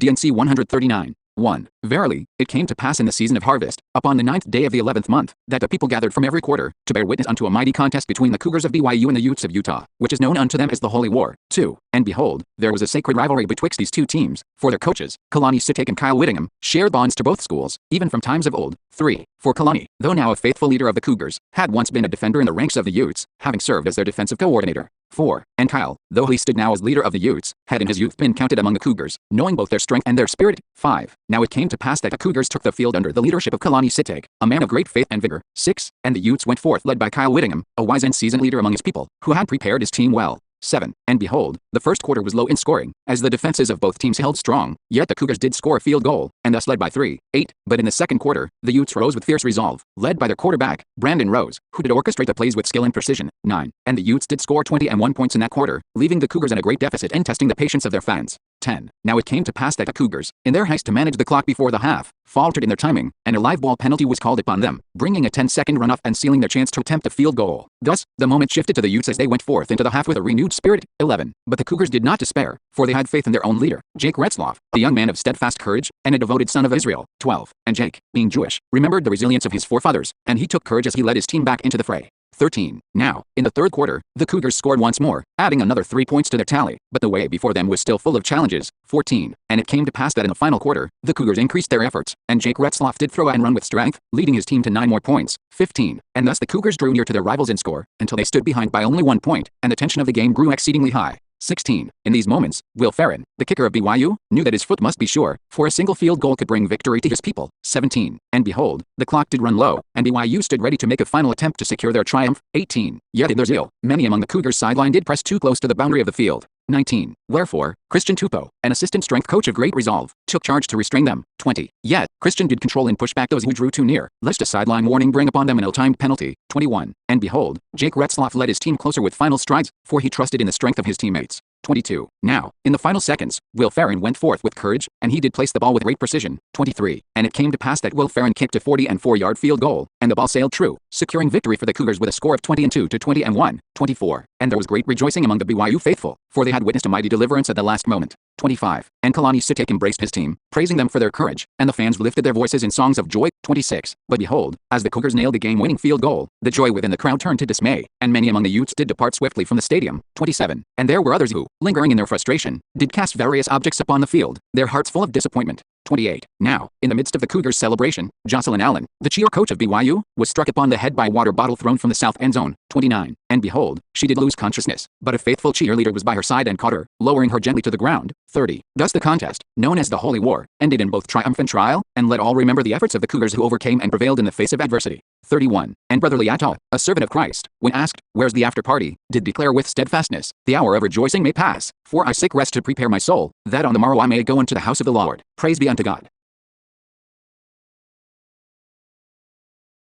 DNC 139. 1. Verily, it came to pass in the season of harvest, upon the 9th day of the 11th month, that the people gathered from every quarter, to bear witness unto a mighty contest between the Cougars of BYU and the Utes of Utah, which is known unto them as the Holy War. 2. And behold, there was a sacred rivalry betwixt these two teams, for their coaches, Kalani Sitek and Kyle Whittingham, shared bonds to both schools, even from times of old. 3. For Kalani, though now a faithful leader of the Cougars, had once been a defender in the ranks of the Utes, having served as their defensive coordinator. 4. And Kyle, though he stood now as leader of the Utes, had in his youth been counted among the Cougars, knowing both their strength and their spirit. 5. Now it came to pass that the Cougars took the field under the leadership of Kalani Sitek, a man of great faith and vigor. 6. And the Utes went forth led by Kyle Whittingham, a wise and seasoned leader among his people, who had prepared his team well. 7. And behold, the first quarter was low in scoring, as the defenses of both teams held strong, yet the Cougars did score a field goal, and thus led by 3. 8. But in the second quarter, the Utes rose with fierce resolve, led by their quarterback, Brandon Rose, who did orchestrate the plays with skill and precision. 9. And the Utes did score 21 points in that quarter, leaving the Cougars in a great deficit and testing the patience of their fans. 10. Now it came to pass that the Cougars, in their haste to manage the clock before the half, faltered in their timing, and a live ball penalty was called upon them, bringing a 10-second runoff and sealing their chance to attempt a field goal. Thus, the moment shifted to the Utes as they went forth into the half with a renewed spirit. 11. But the Cougars did not despair, for they had faith in their own leader, Jake Retzloff, a young man of steadfast courage, and a devoted son of Israel. 12. And Jake, being Jewish, remembered the resilience of his forefathers, and he took courage as he led his team back into the fray. 13. Now, in the third quarter, the Cougars scored once more, adding another 3 points to their tally, but the way before them was still full of challenges. 14. And it came to pass that in the final quarter, the Cougars increased their efforts, and Jake Retzloff did throw and run with strength, leading his team to 9 more points. 15. And thus the Cougars drew near to their rivals in score, until they stood behind by only 1 point, and the tension of the game grew exceedingly high. 16. In these moments, Will Farron, the kicker of BYU, knew that his foot must be sure, for a single field goal could bring victory to his people. 17. And behold, the clock did run low, and BYU stood ready to make a final attempt to secure their triumph. 18. Yet in their zeal, many among the Cougars' sideline did press too close to the boundary of the field. 19. Wherefore, Christian Tupou, an assistant strength coach of great resolve, took charge to restrain them. 20. Yet, Christian did control and push back those who drew too near, lest a sideline warning bring upon them an ill-timed penalty. 21. And behold, Jake Retzloff led his team closer with final strides, for he trusted in the strength of his teammates. 22. Now, in the final seconds, Will Farron went forth with courage, and he did place the ball with great precision. 23. And it came to pass that Will Farron kicked a 40-4-yard field goal, and the ball sailed true, securing victory for the Cougars with a score of 22 to 21. 24. And there was great rejoicing among the BYU faithful, for they had witnessed a mighty deliverance at the last moment. 25. And Kalani Sitek embraced his team, praising them for their courage, and the fans lifted their voices in songs of joy. 26. But behold, as the Cougars nailed the game-winning field goal, the joy within the crowd turned to dismay, and many among the Utes did depart swiftly from the stadium. 27. And there were others who, lingering in their frustration, did cast various objects upon the field, their hearts full of disappointment. 28. Now, in the midst of the Cougars' celebration, Jocelyn Allen, the cheer coach of BYU, was struck upon the head by a water bottle thrown from the south end zone. 29. And behold, she did lose consciousness, but a faithful cheerleader was by her side and caught her, lowering her gently to the ground. 30. Thus the contest, known as the Holy War, ended in both triumph and trial, and let all remember the efforts of the Cougars who overcame and prevailed in the face of adversity. 31. And Brother Liata, a servant of Christ, when asked, "Where's the after party?" did declare with steadfastness, "The hour of rejoicing may pass, for I seek rest to prepare my soul, that on the morrow I may go unto the house of the Lord. Praise be unto God."